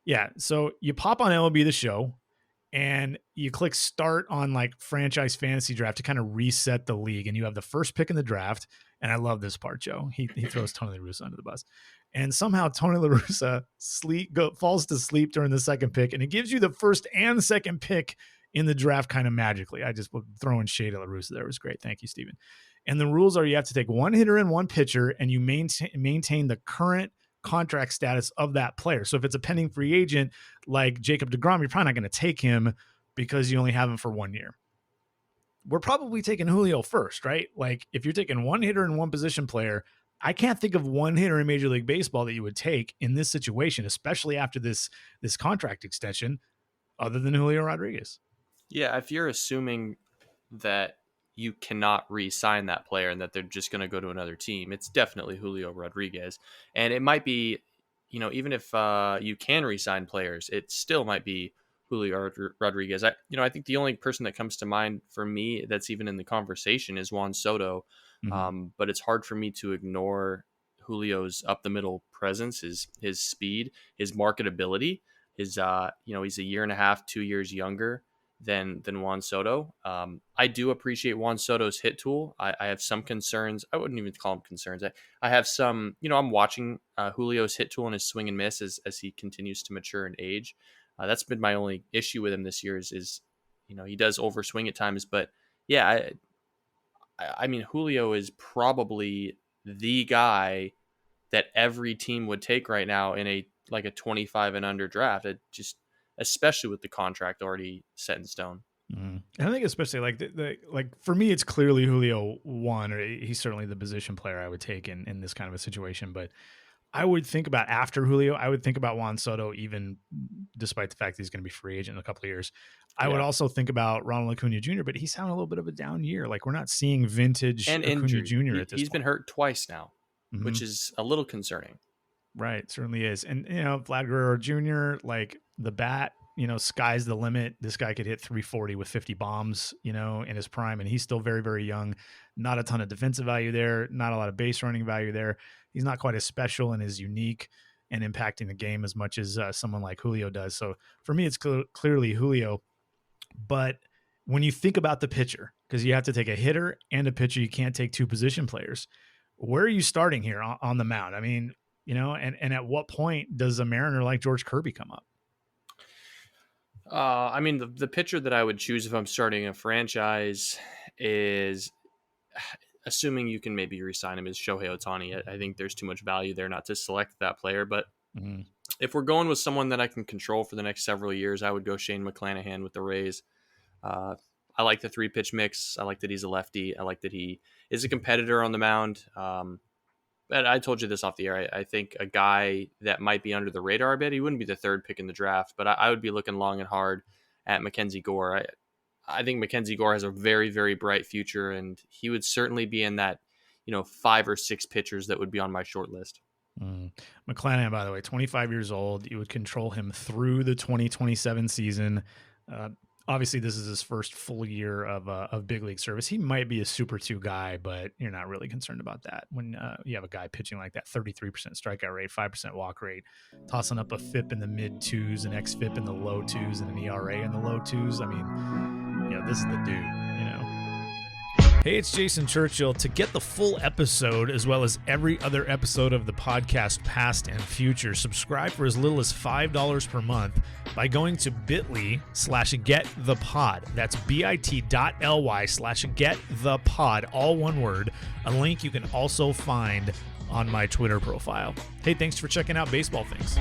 Yeah. So you pop on MLB The Show and you click start on like franchise fantasy draft to kind of reset the league. And you have the first pick in the draft. And I love this part, Joe. He throws Tony La Russa under the bus. And somehow Tony La Russa falls to sleep during the second pick. And it gives you the first and second pick in the draft kind of magically. I just throwing shade at La Russa there. It was great. Thank you, Steven. And the rules are you have to take one hitter and one pitcher, and you maintain the current contract status of that player. So if it's a pending free agent like Jacob deGrom, you're probably not going to take him because you only have him for 1 year. We're probably taking Julio first, right? Like if you're taking one hitter and one position player, I can't think of one hitter in Major League Baseball that you would take in this situation, especially after this contract extension, other than Julio Rodriguez. Yeah, if you're assuming that you cannot re-sign that player and that they're just going to go to another team, it's definitely Julio Rodriguez. And it might be, even if you can re-sign players, it still might be Julio Rodriguez. I think the only person that comes to mind for me that's even in the conversation is Juan Soto. Mm-hmm. But it's hard for me to ignore Julio's up the middle presence, his speed, his marketability, he's a year and a half, 2 years younger than Juan Soto. I do appreciate Juan Soto's hit tool. I have some concerns. I wouldn't even call them concerns. I have some, I'm watching Julio's hit tool and his swing and miss as he continues to mature and age. That's been my only issue with him this year is he does overswing at times, but yeah, I mean, Julio is probably the guy that every team would take right now in a 25 and under draft. It just, especially with the contract already set in stone. Mm-hmm. And I think especially like for me, it's clearly Julio one, or he's certainly the position player I would take in this kind of a situation. But I would think about after Julio, I would think about Juan Soto, even despite the fact that he's going to be free agent in a couple of years. I would also think about Ronald Acuna Jr., but he's having a little bit of a down year. Like we're not seeing vintage and Acuna Jr. at this point. He's been hurt twice now, mm-hmm. which is a little concerning. Right. Certainly is. And, Vlad Guerrero Jr., like the bat, sky's the limit. This guy could hit 340 with 50 bombs, in his prime. And he's still very, very young. Not a ton of defensive value there. Not a lot of base running value there. He's not quite as special and as unique and impacting the game as much as someone like Julio does. So for me, it's clearly Julio. But when you think about the pitcher, because you have to take a hitter and a pitcher, you can't take two position players. Where are you starting here on the mound? I mean, and at what point does a Mariner like George Kirby come up? I mean, the pitcher that I would choose if I'm starting a franchise is, assuming you can maybe re-sign him, is Shohei Ohtani. I think there's too much value there not to select that player. But if we're going with someone that I can control for the next several years, I would go Shane McClanahan with the Rays. I like the 3-pitch mix. I like that he's a lefty. I like that he is a competitor on the mound. But I told you this off the air. I think a guy that might be under the radar a bit, he wouldn't be the third pick in the draft, but I would be looking long and hard at Mackenzie Gore. I think Mackenzie Gore has a very, very bright future, and he would certainly be in that, 5 or 6 pitchers that would be on my short list. McClanahan, by the way, 25 years old. You would control him through the 2027 season. Obviously, this is his first full year of big league service. He might be a Super 2 guy, but you're not really concerned about that when you have a guy pitching like that. 33% strikeout rate, 5% walk rate, tossing up a FIP in the mid 2s, an xFIP in the low 2s, and an ERA in the low 2s. I mean, this is the dude, Hey, it's Jason Churchill. To get the full episode, as well as every other episode of the podcast, past and future, subscribe for as little as $5 per month by going to bit.ly/getthepod. That's bit.ly/getthepod, all one word. A link you can also find on my Twitter profile. Hey, thanks for checking out Baseball Things.